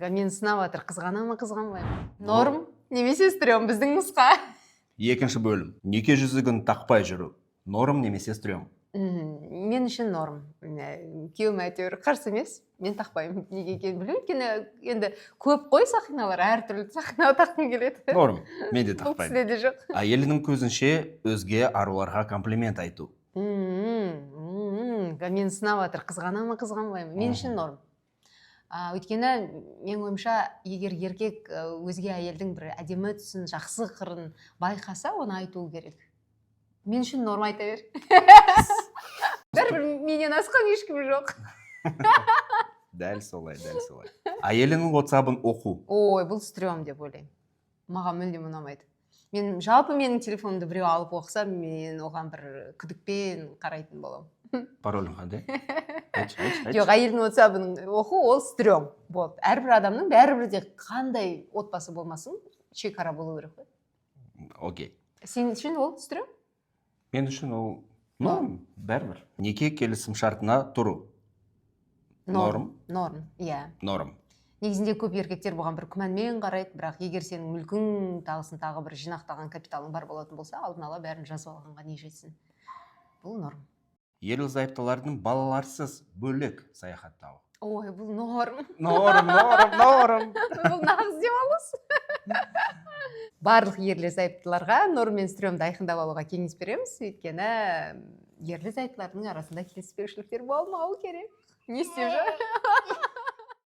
Мен сынап жатыр, қызғана ма, қызғанбай ма? Норм немесе стрём біздің нұсқа. Екінші бөлім. Неке жүзігін тақпай жүру. Норм немесе стрём? Мен үшін норм. Күйеуім әйтеуір қарсы емес. Мен тақпаймын. Неге екенін білмеймін. Өйткені енді көп қой сақиналар, әртүрлі сақина таққым келеді. Норм. Мен де Бұл тақпаймын. кісіде де жоқ. Әйелінің көзінше өзге аруларға комплимент айту. Мен сынап жатыр, қызғана ма, қызғанбай ма? Мен үшін норм. Өйткені мен ойымша, егер еркек өзге әйелдің бір әдемі түсін, жақсы қырын байқаса, оны айтуы керек. Мен үшін норм айта бер. Бәрібір менен асқан ешкім жоқ. Дәл солай, дәл солай. Әйелінің WhatsApp-ын оқу. Ой, бұл стрём деп ойлаймын. Маған мүлдем ұнамайды. Жалпы менің телефонымды біреу алып оқыса, мен оған бір күдікпен қарайтын боламын. Паролің қандай? Жоқ, әйелдің WhatsApp-ын оқу ол стрём болды. Әрбір адамның бәрібірде қандай отбасы болмасын, шекара болу керек қой. Окей. Сен үшін ол стрём? Мен үшін ол норм, бәрібір. Неке келісім шартына тұру. Норм. Норм, иә. Норм. Негізінде көп еркектер бұған бір күмәнмен қарайды, бірақ егер сенің мүлкің тағысын тағы бір жинақтаған капиталың бар болатын болса, алдын ала бәрін жазып алғанға не жетсін. Бұл норм. Ерлі зайыптылардың балаларсыз бөлек саяхаттауы. Ой, бұл норм. Норм. Бұл нағыз демалыс. Барлық ерлі зайыптыларға норм мен стрёмді айқындап алуға кеңес береміз, өйткені ерлі зайыптылардың арасында келіспеушіліктер болмауы керек. Не істеп жүр?